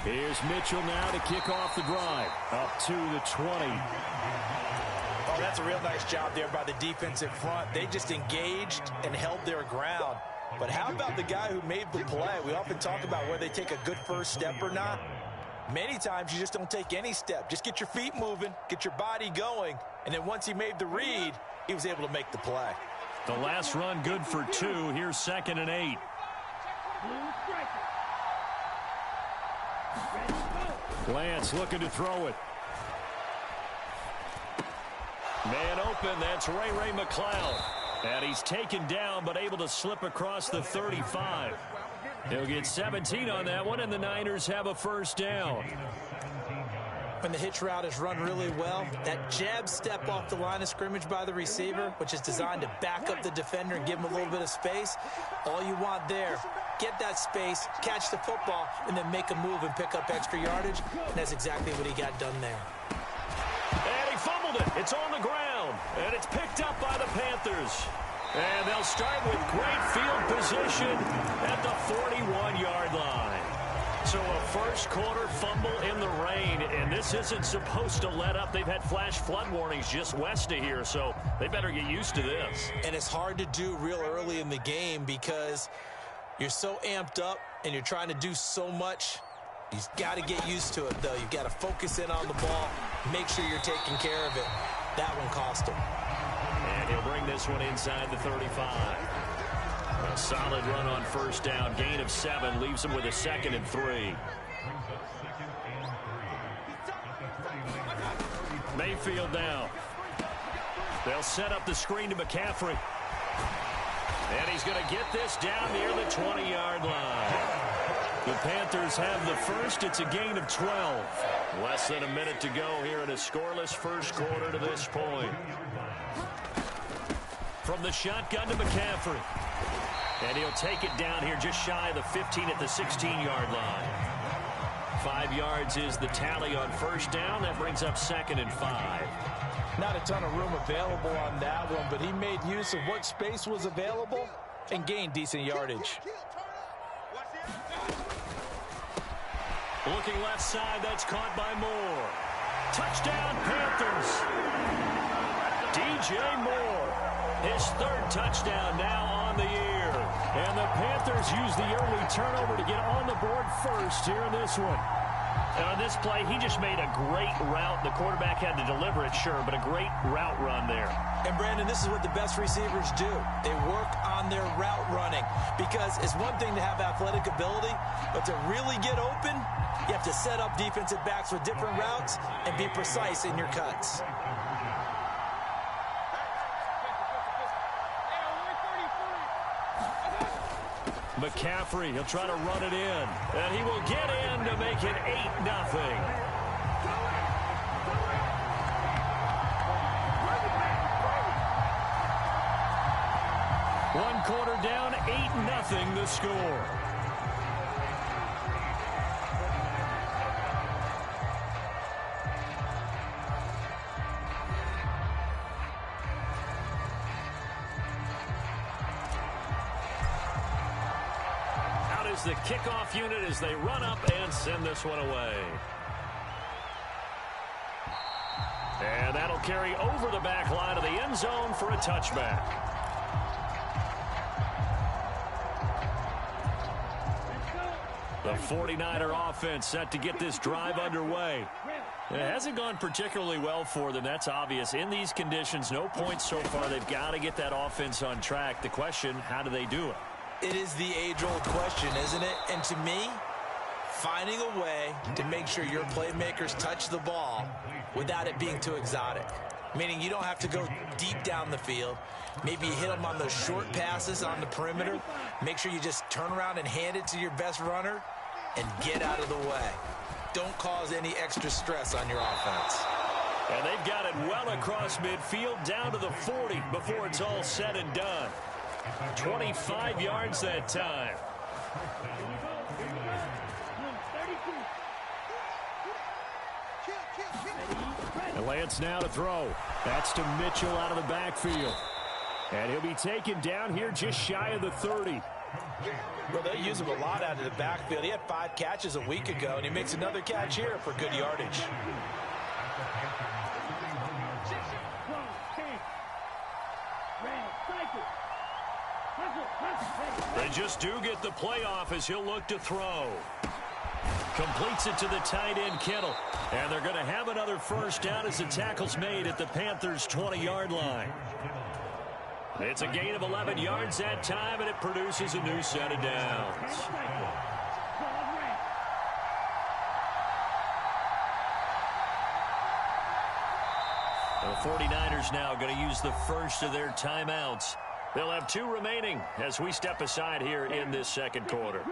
Here's Mitchell now to kick off the drive. Up to the 20. Oh, that's a real nice job there by the defensive front. They just engaged and held their ground. But how about the guy who made the play? We often talk about whether they take a good first step or not. Many times you just don't take any step. Just get your feet moving, get your body going, and then once he made the read, he was able to make the play. The last run good for 2. Here's 2nd and 8. Lance looking to throw it. Man open, that's Ray McLeod. And he's taken down, but able to slip across the 35. He'll get 17 on that one, and the Niners have a first down. When the hitch route is run really well, that jab step off the line of scrimmage by the receiver, which is designed to back up the defender and give him a little bit of space, all you want there, get that space, catch the football, and then make a move and pick up extra yardage, and that's exactly what he got done there. And he fumbled it. It's on the ground, and it's picked up by the Panthers. And they'll start with great field position at the 41-yard line. So a first quarter fumble in the rain, and this isn't supposed to let up. They've had flash flood warnings just west of here, so they better get used to this. And it's hard to do real early in the game because you're so amped up and you're trying to do so much. You've got to get used to it, though. You've got to focus in on the ball, make sure you're taking care of it. That one cost him. And he'll bring this one inside the 35. A solid run on first down. Gain of 7 leaves him with a 2nd and 3. Mayfield now. They'll set up the screen to McCaffrey. And he's going to get this down near the 20-yard line. The Panthers have the first. It's a gain of 12. Less than a minute to go here in a scoreless first quarter to this point. From the shotgun to McCaffrey. And he'll take it down here just shy of the 15 at the 16-yard line. 5 yards is the tally on first down. That brings up 2nd and 5. Not a ton of room available on that one, but he made use of what space was available and gained decent yardage. Looking left side, that's caught by Moore. Touchdown, Panthers. DJ Moore, his 3rd touchdown now on the year. And the Panthers use the early turnover to get on the board first here in this one. And on this play, he just made a great route. The quarterback had to deliver it, sure, but a great route run there. And, Brandon, this is what the best receivers do. They work on their route running because it's one thing to have athletic ability, but to really get open, you have to set up defensive backs with different routes and be precise in your cuts. McCaffrey, he'll try to run it in. And he will get in to make it 8-0. One quarter down, 8-0 the score. The kickoff unit as they run up and send this one away. And that'll carry over the back line of the end zone for a touchback. The 49er offense set to get this drive underway. It hasn't gone particularly well for them, that's obvious. In these conditions, no points so far. They've got to get that offense on track. The question, how do they do it? It is the age-old question, isn't it? And to me, finding a way to make sure your playmakers touch the ball without it being too exotic. Meaning you don't have to go deep down the field. Maybe you hit them on those short passes on the perimeter. Make sure you just turn around and hand it to your best runner and get out of the way. Don't cause any extra stress on your offense. And they've got it well across midfield down to the 40 before it's all said and done. 25 yards that time. And Lance now to throw. That's to Mitchell out of the backfield. And he'll be taken down here just shy of the 30. Well, they use him a lot out of the backfield. He had 5 catches a week ago, and he makes another catch here for good yardage. They just do get the playoff as he'll look to throw. Completes it to the tight end, Kittle. And they're going to have another first down as the tackle's made at the Panthers' 20-yard line. It's a gain of 11 yards that time, and it produces a new set of downs. The 49ers now going to use the first of their timeouts. They'll have 2 remaining as we step aside here in this second quarter.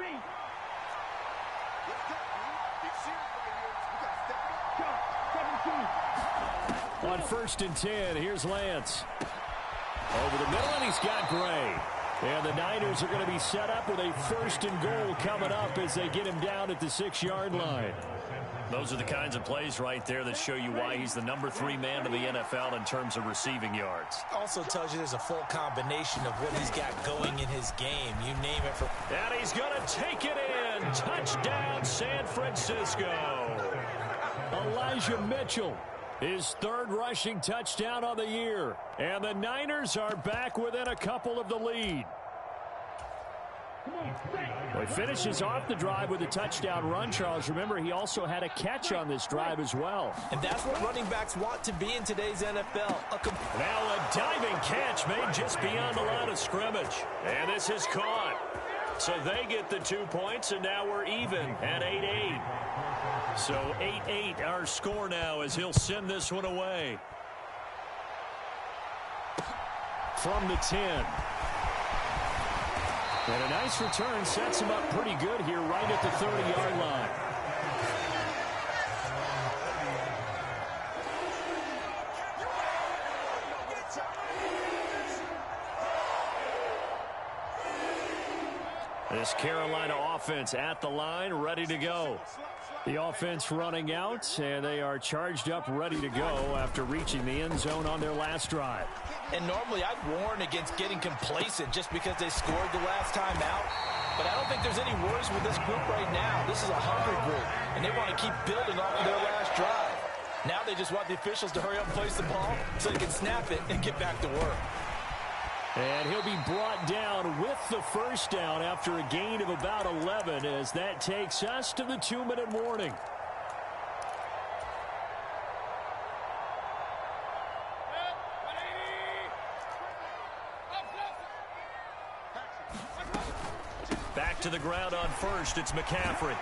On 1st and 10, here's Lance. Over the middle, and he's got Gray. And the Niners are going to be set up with a 1st and goal coming up as they get him down at the 6-yard line. Those are the kinds of plays right there that show you why he's the number 3 man in the NFL in terms of receiving yards. Also tells you there's a full combination of what he's got going in his game. You name it. And he's going to take it in. Touchdown, San Francisco. Elijah Mitchell, his 3rd rushing touchdown on the year. And the Niners are back within a couple of the lead. Well, he finishes off the drive with a touchdown run, Charles. Remember, he also had a catch on this drive as well. And that's what running backs want to be in today's NFL. Now a diving catch made just beyond the line of scrimmage. And this is caught. So they get the 2 points, and now we're even at 8-8. So 8-8 our score now as he'll send this one away. From the 10. And a nice return sets him up pretty good here right at the 30-yard line. This Carolina offense at the line, ready to go. The offense running out, and they are charged up, ready to go after reaching the end zone on their last drive. And normally I'd warn against getting complacent just because they scored the last time out. But I don't think there's any worries with this group right now. This is a hungry group, and they want to keep building off of their last drive. Now they just want the officials to hurry up and place the ball so they can snap it and get back to work. And he'll be brought down with the first down after a gain of about 11 as that takes us to the 2-minute warning. Back to the ground on first, it's McCaffrey.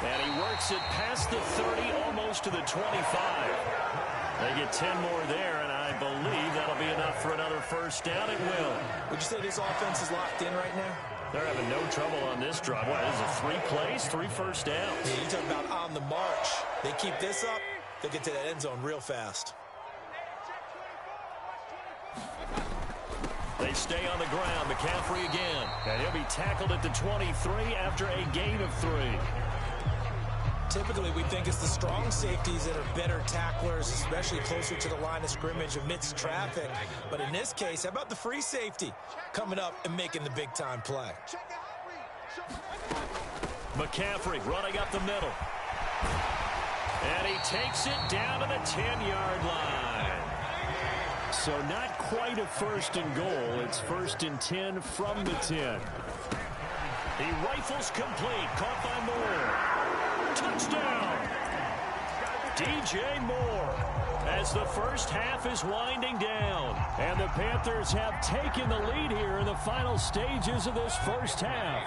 And he works it past the 30, almost to the 25. They get 10 more there, and I believe that'll be enough for another first down. It will. Would you say this offense is locked in right now? They're having no trouble on this drive. What, this is 3 plays, 3 first downs. Yeah, you talk about on the march. They keep this up, they'll get to that end zone real fast. They stay on the ground. McCaffrey again. And he'll be tackled at the 23 after a gain of 3. Typically, we think it's the strong safeties that are better tacklers, especially closer to the line of scrimmage amidst traffic. But in this case, how about the free safety coming up and making the big-time play? McCaffrey running up the middle. And he takes it down to the 10-yard line. So not quite a 1st and goal. It's 1st and 10 from the 10. He rifles complete. Caught by Moore. Touchdown! DJ Moore as the first half is winding down. And the Panthers have taken the lead here in the final stages of this first half.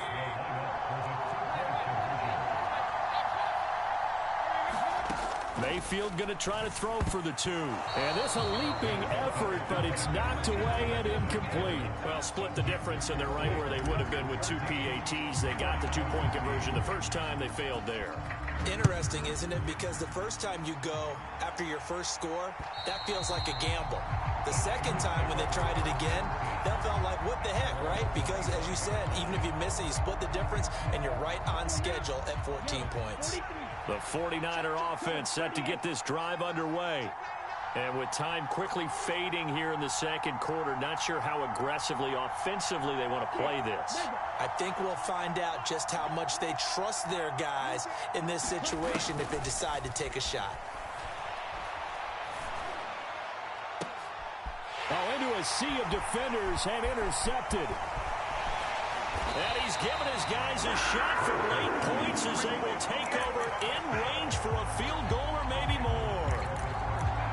Mayfield going to try to throw for the 2. And this a leaping effort, but it's knocked away and incomplete. Well, split the difference, and they're right where they would have been with 2 PATs. They got the 2-point conversion the first time. They failed there. Interesting, isn't it? Because the first time you go after your first score, that feels like a gamble. The second time when they tried it again, that felt like, what the heck, right? Because, as you said, even if you miss it, you split the difference, and you're right on schedule at 14 points. The 49er offense set to get this drive underway. And with time quickly fading here in the second quarter, not sure how aggressively, offensively they want to play this. I think we'll find out just how much they trust their guys in this situation if they decide to take a shot. Oh, into a sea of defenders and intercepted. And he's given his guys a shot for late points as they will take over in range for a field goal or maybe more.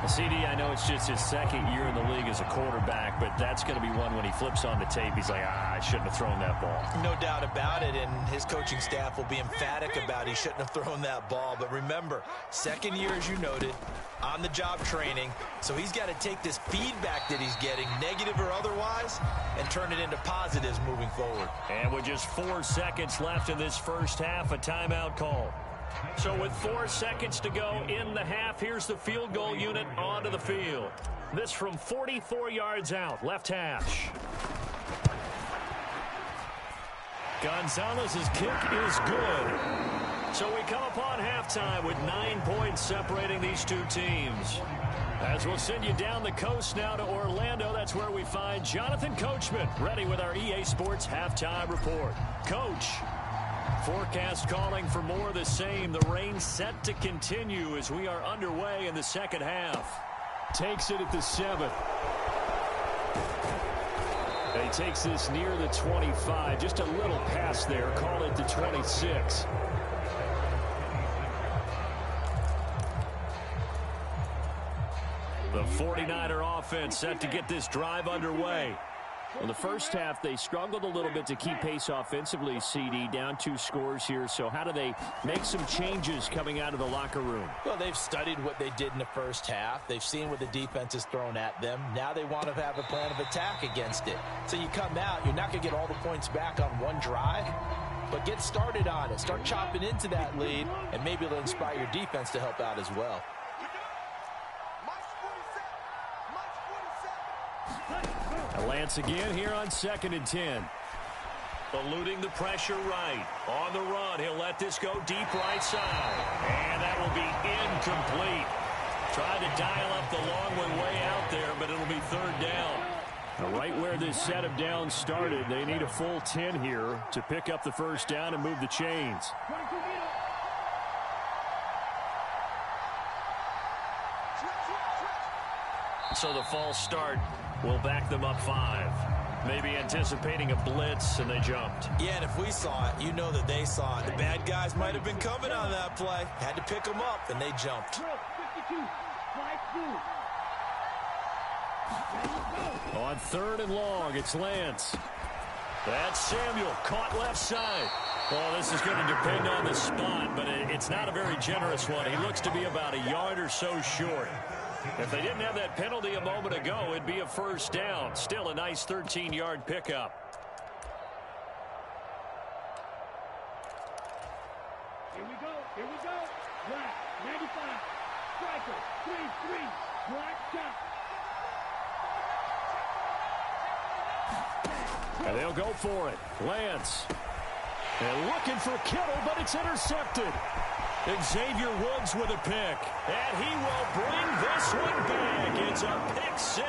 CD, I know it's just his second year in the league as a quarterback, but that's going to be one when he flips on the tape. He's like, I shouldn't have thrown that ball. No doubt about it, and his coaching staff will be emphatic about he shouldn't have thrown that ball. But remember, second year, as you noted, on-the-job training, so he's got to take this feedback that he's getting, negative or otherwise, and turn it into positives moving forward. And with just 4 seconds left in this first half, a timeout call. So with 4 seconds to go in the half, here's the field goal unit onto the field. This from 44 yards out, left hash. Gonzalez's kick is good. So we come upon halftime with 9 points separating these two teams. As we'll send you down the coast now to Orlando, that's where we find Jonathan Coachman ready with our EA Sports halftime report. Coach. Forecast calling for more of the same. The rain set to continue as we are underway in the second half. Takes it at the 7. And he takes this near the 25. Just a little pass there. Call it the 26. The 49er offense set to get this drive underway. In the first half, they struggled a little bit to keep pace offensively, CD, down 2 scores here. So how do they make some changes coming out of the locker room? Well, they've studied what they did in the first half. They've seen what the defense has thrown at them. Now they want to have a plan of attack against it. So you come out, you're not going to get all the points back on one drive, but get started on it. Start chopping into that lead, and maybe it'll inspire your defense to help out as well. Lance again here on 2nd and 10. Eluding the pressure right. On the run, he'll let this go deep right side. And that will be incomplete. Tried to dial up the long one way out there, but it'll be 3rd down. Right where this set of downs started, they need a full 10 here to pick up the first down and move the chains. So the false start will back them up 5. Maybe anticipating a blitz, and they jumped. Yeah, and if we saw it, you know that they saw it. The bad guys might have been coming on that play. Had to pick them up, and they jumped. On 3rd and long, it's Lance. That's Samuel, caught left side. Well, this is going to depend on the spot, but it's not a very generous one. He looks to be about a yard or so short. If they didn't have that penalty a moment ago, it'd be a first down. Still a nice 13-yard pickup. Here we go. Black, 95. Striker, 3-3. Black, shot. And they'll go for it. Lance. And looking for Kittle, but it's intercepted. Xavier Woods with a pick. And he will bring this one back. It's a pick 6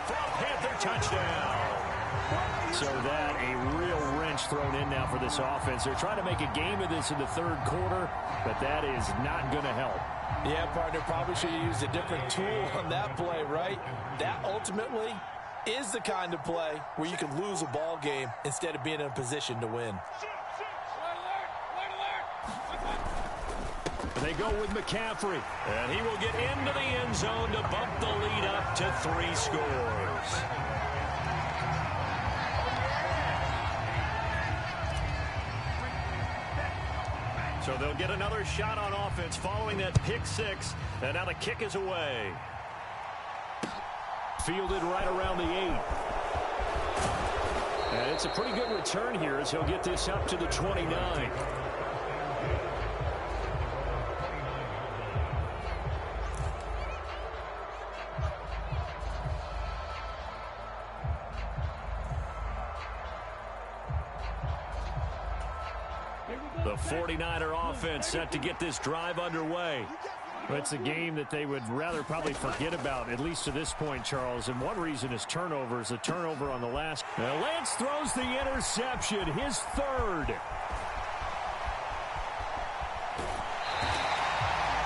for a Panther touchdown. So that a real wrench thrown in now for this offense. They're trying to make a game of this in the 3rd quarter, but that is not going to help. Yeah, partner, probably should have used a different tool on that play, right? That ultimately is the kind of play where you can lose a ball game instead of being in a position to win. They go with McCaffrey, and he will get into the end zone to bump the lead up to 3 scores. So they'll get another shot on offense following that pick 6, and now the kick is away. Fielded right around the 8. And it's a pretty good return here as he'll get this up to the 29. The 49er offense set to get this drive underway. Well, it's a game that they would rather probably forget about, at least to this point, Charles. And one reason is turnovers. A turnover on the last. Lance throws the interception, his third.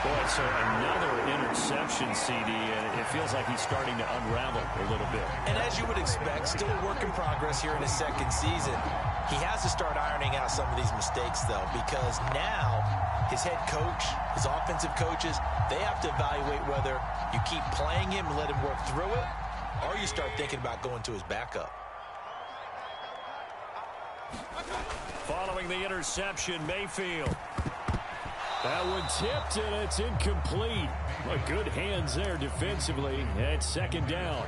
Boy, so another interception, CD, and it feels like he's starting to unravel a little bit. And as you would expect, still a work in progress here in his second season. He has to start ironing out some of these mistakes, though, because now his head coach, his offensive coaches, they have to evaluate whether you keep playing him and let him work through it, or you start thinking about going to his backup. Following the interception, Mayfield. That one tipped, and it's incomplete. Well, good hands there defensively. And second down.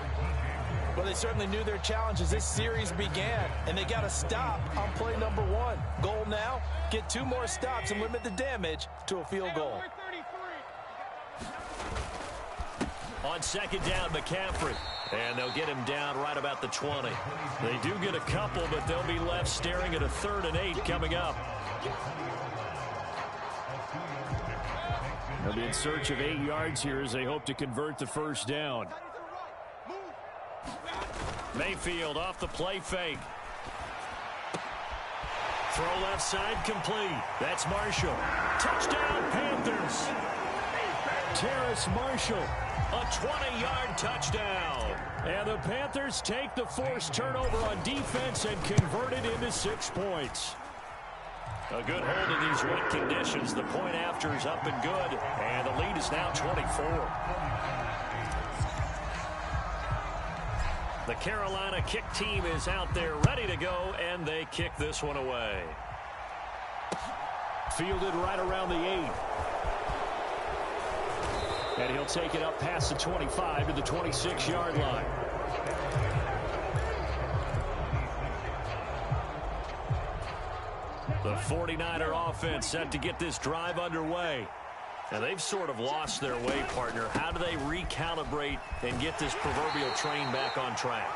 Well, they certainly knew their challenge as this series began, and they got to stop on play number 1. Goal now, get 2 more stops and limit the damage to a field goal. On second down, McCaffrey. And they'll get him down right about the 20. They do get a couple, but they'll be left staring at a 3rd and 8 coming up. They'll be in search of 8 yards here as they hope to convert the first down. Mayfield off the play fake. Throw left side complete. That's Marshall. Touchdown, Panthers. Terrace Marshall, a 20-yard touchdown. And the Panthers take the forced turnover on defense and convert it into 6 points. A good hold in these wet conditions. The point after is up and good. And the lead is now 24. The Carolina kick team is out there ready to go, and they kick this one away. Fielded right around the 8. And he'll take it up past the 25 to the 26-yard line. The 49er offense set to get this drive underway. And they've sort of lost their way, partner. How do they recalibrate and get this proverbial train back on track?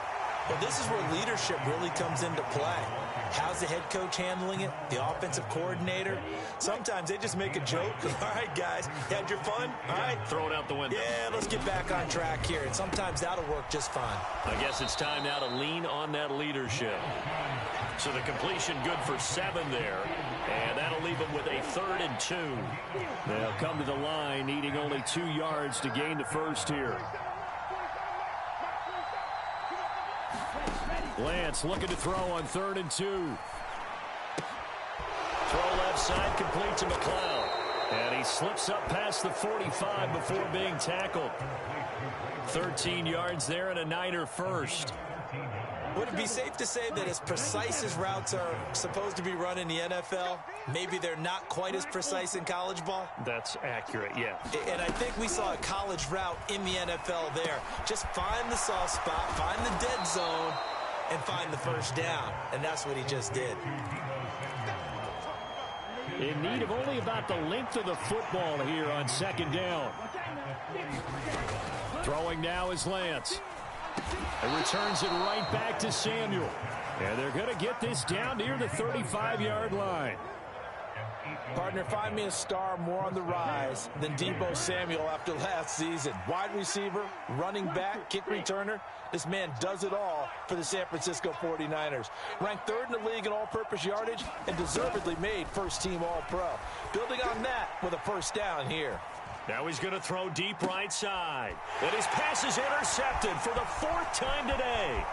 Well, this is where leadership really comes into play. How's the head coach handling it? The offensive coordinator? Sometimes they just make a joke. All right, guys, had your fun? All right. Throw it out the window. Yeah, let's get back on track here. And sometimes that'll work just fine. I guess it's time now to lean on that leadership. So the completion good for 7 there. And that'll leave them with a 3rd and 2. They'll come to the line needing only 2 yards to gain the first here. Lance looking to throw on 3rd and 2. Throw left side complete to McLeod. And he slips up past the 45 before being tackled. 13 yards there and a Niner first. Would it be safe to say that as precise as routes are supposed to be run in the NFL, maybe they're not quite as precise in college ball? That's accurate, yeah. And I think we saw a college route in the NFL there. Just find the soft spot, find the dead zone, and find the first down. And that's what he just did. In need of only about the length of the football here on second down. Throwing now is Lance. And returns it right back to Samuel. And they're going to get this down near the 35-yard line. Partner, find me a star more on the rise than Deebo Samuel after last season. Wide receiver, running back, kick returner. This man does it all for the San Francisco 49ers. Ranked 3rd in the league in all-purpose yardage and deservedly made first-team All-Pro. Building on that with a first down here. Now he's going to throw deep right side. And his pass is intercepted for the 4th time today.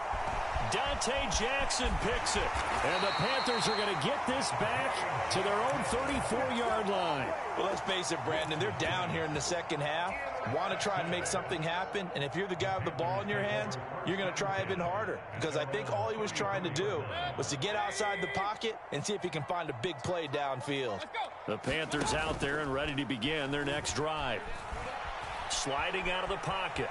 Dante Jackson picks it. And the Panthers are going to get this back to their own 34-yard line. Well, let's face it, Brandon. They're down here in the second half. Want to try and make something happen. And if you're the guy with the ball in your hands, you're going to try even harder. Because I think all he was trying to do was to get outside the pocket and see if he can find a big play downfield. The Panthers out there and ready to begin their next drive. Sliding out of the pocket.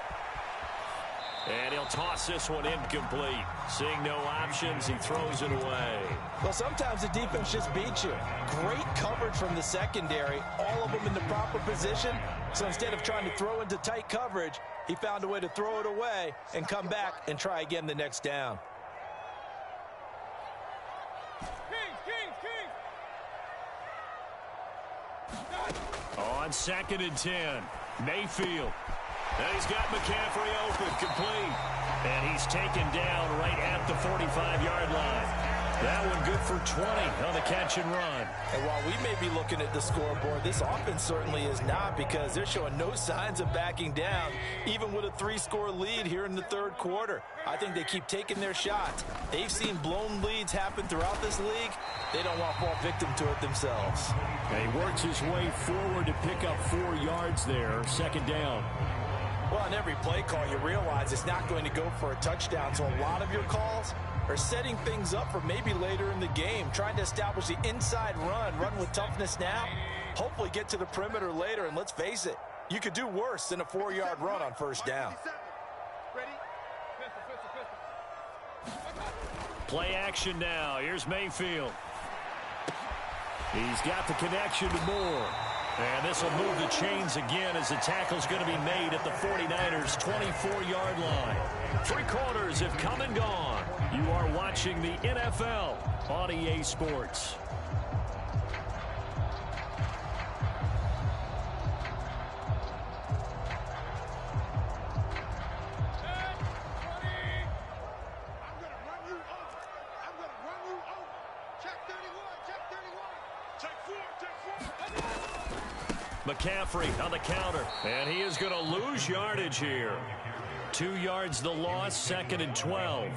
And he'll toss this one incomplete. Seeing no options, he throws it away. Well, sometimes the defense just beats you. Great coverage from the secondary, all of them in the proper position. So instead of trying to throw into tight coverage, he found a way to throw it away and come back and try again the next down. On 2nd and 10. Mayfield. And he's got McCaffrey open, complete. And he's taken down right at the 45-yard line. That one good for 20 on the catch and run. And while we may be looking at the scoreboard, this offense certainly is not, because they're showing no signs of backing down, even with a 3-score lead here in the third quarter. I think they keep taking their shots. They've seen blown leads happen throughout this league. They don't want to fall victim to it themselves. And he works his way forward to pick up 4 yards there, second down. Well, on every play call, you realize it's not going to go for a touchdown, so a lot of your calls are setting things up for maybe later in the game, trying to establish the inside run with toughness now, hopefully get to the perimeter later, and let's face it, you could do worse than a 4-yard run on first down. Play action now. Here's Mayfield. He's got the connection to Moore. And this will move the chains again as the tackle's going to be made at the 49ers' 24-yard line. 3 quarters have come and gone. You are watching the NFL on EA Sports. McCaffrey on the counter, and he is going to lose yardage here. 2 yards the loss, 2nd and 12.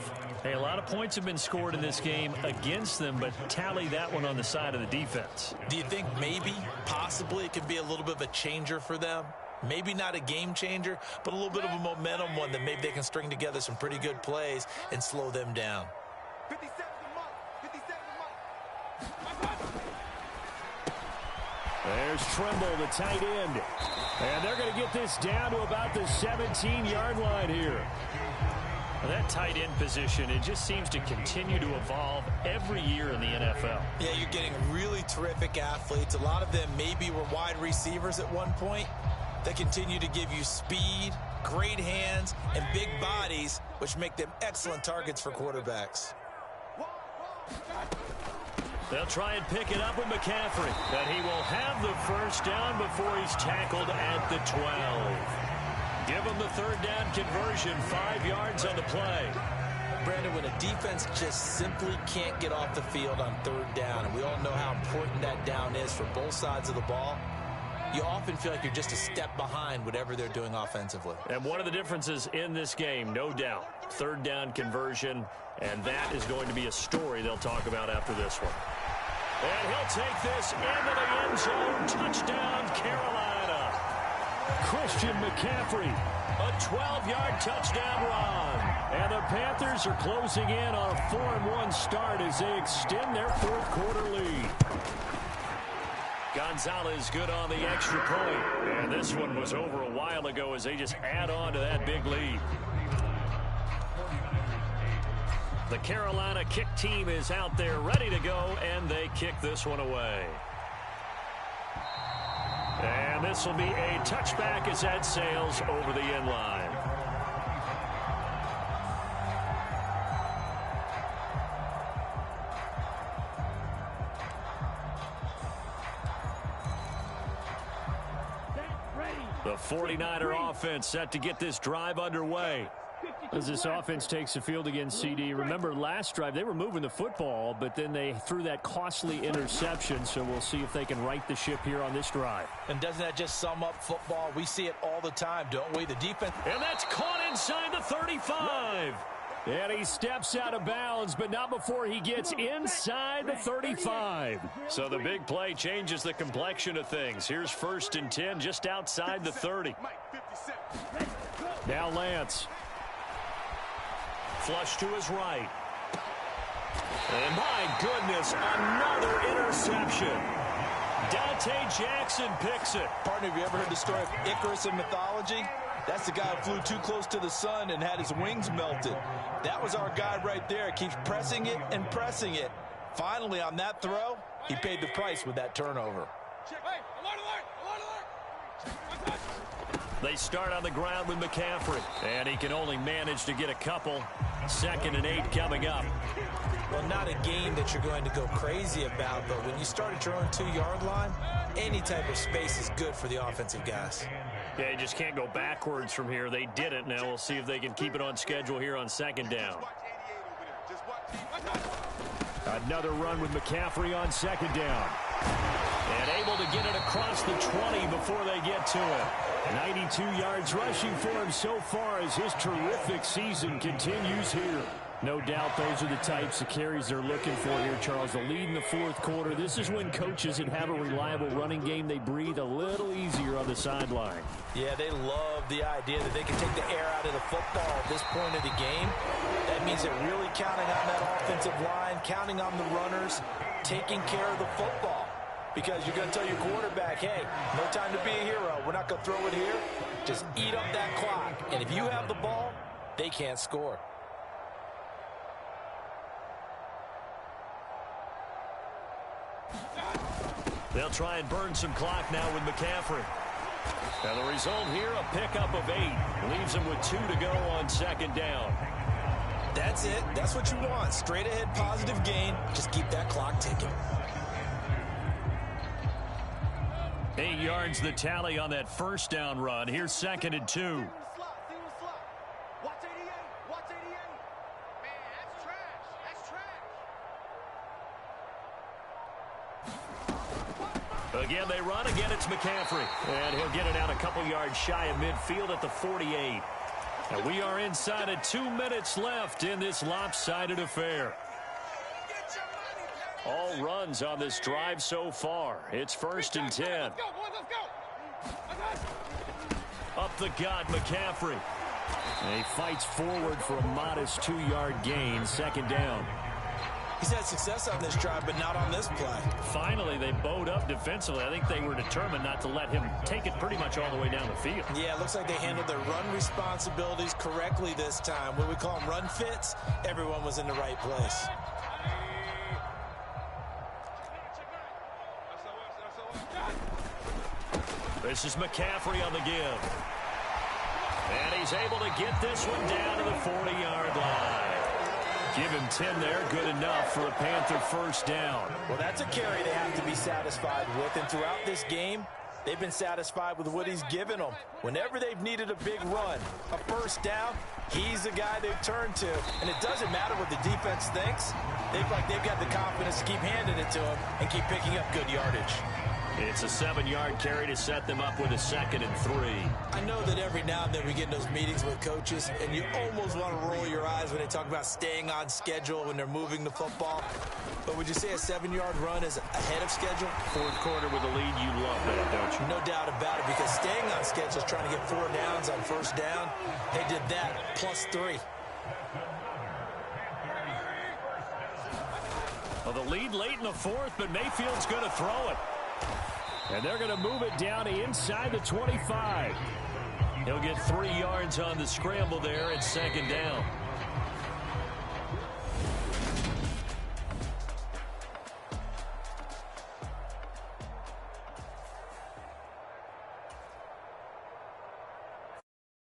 Hey, a lot of points have been scored in this game against them, but tally that one on the side of the defense. Do you think maybe, possibly, it could be a little bit of a changer for them? Maybe not a game changer, but a little bit of a momentum one that maybe they can string together some pretty good plays and slow them down. 57 There's Trimble, the tight end. And they're going to get this down to about the 17-yard line here. Well, that tight end position, it just seems to continue to evolve every year in the NFL. Yeah, you're getting really terrific athletes. A lot of them maybe were wide receivers at one point. They continue to give you speed, great hands, and big bodies, which make them excellent targets for quarterbacks. They'll try and pick it up with McCaffrey. And he will have the first down before he's tackled at the 12. Give him the third down conversion, 5 yards on the play. Brandon, when a defense just simply can't get off the field on third down, and we all know how important that down is for both sides of the ball, you often feel like you're just a step behind whatever they're doing offensively. And one of the differences in this game, no doubt, third down conversion, and that is going to be a story they'll talk about after this one. And he'll take this into the end zone. Touchdown, Carolina. Christian McCaffrey, a 12-yard touchdown run. And the Panthers are closing in on a 4-1 start as they extend their fourth quarter lead. Gonzalez good on the extra point. And this one was over a while ago as they just add on to that big lead. The Carolina kick team is out there ready to go, and they kick this one away. And this will be a touchback as that sails over the end line. The 49er offense set to get this drive underway. As this offense takes the field against CD, remember last drive they were moving the football, but then they threw that costly interception, so we'll see if they can right the ship here on this drive. And doesn't that just sum up football? We see it all the time, don't we? The defense. And that's caught inside the 35. And he steps out of bounds, but not before he gets inside the 35. So the big play changes the complexion of things. Here's 1st and 10 just outside the 30. Now Lance. Flush to his right. And my goodness, another interception. Dante Jackson picks it. Partner, have you ever heard the story of Icarus in mythology? That's the guy who flew too close to the sun and had his wings melted. That was our guy right there. Keeps pressing it and pressing it. Finally, on that throw, he paid the price with that turnover. They start on the ground with McCaffrey, and he can only manage to get a couple. 2nd and 8 coming up. Well, not a game that you're going to go crazy about, but when you start at your own 2-yard line, any type of space is good for the offensive guys. Yeah, you just can't go backwards from here. They did it. Now we'll see if they can keep it on schedule here on second down. Another run with McCaffrey on second down. And able to get it across the 20 before they get to it. 92 yards rushing for him so far as his terrific season continues here. No doubt those are the types of carries they're looking for here, Charles. The lead in the fourth quarter. This is when coaches that have a reliable running game, they breathe a little easier on the sideline. Yeah, they love the idea that they can take the air out of the football at this point of the game. That means they're really counting on that offensive line, counting on the runners, taking care of the football. Because you're going to tell your quarterback, hey, no time to be a hero. We're not going to throw it here. Just eat up that clock. And if you have the ball, they can't score. They'll try and burn some clock now with McCaffrey. And the result here, a pickup of 8. Leaves them with 2 to go on second down. That's it. That's what you want. Straight ahead positive gain. Just keep that clock ticking. 8 yards the tally on that first down run. Here's second and 2. Again, they run. Again, it's McCaffrey. And he'll get it out a couple yards shy of midfield at the 48. And we are inside of 2 minutes left in this lopsided affair. All runs on this drive so far. It's first and 10. Up the gut, McCaffrey. And he fights forward for a modest 2-yard gain. Second down. He's had success on this drive, but not on this play. Finally, they bowed up defensively. I think they were determined not to let him take it pretty much all the way down the field. Yeah, it looks like they handled their run responsibilities correctly this time. When we call them run fits, everyone was in the right place. This is McCaffrey on the give. And he's able to get this one down to the 40-yard line. Give him 10 there, good enough for a Panther first down. Well, that's a carry they have to be satisfied with, and throughout this game, they've been satisfied with what he's given them. Whenever they've needed a big run, a first down, he's the guy they've turned to. And it doesn't matter what the defense thinks. They've got the confidence to keep handing it to him and keep picking up good yardage. It's a 7-yard carry to set them up with a second and 3. I know that every now and then we get in those meetings with coaches, and you almost want to roll your eyes when they talk about staying on schedule when they're moving the football. But would you say a 7-yard run is ahead of schedule? Fourth quarter with a lead, you love that, don't you? No doubt about it, because staying on schedule is trying to get 4 downs on first down. They did that plus 3. Well, the lead late in the fourth, but Mayfield's going to throw it. And they're going to move it down to inside the 25. He'll get 3 yards on the scramble there at second down.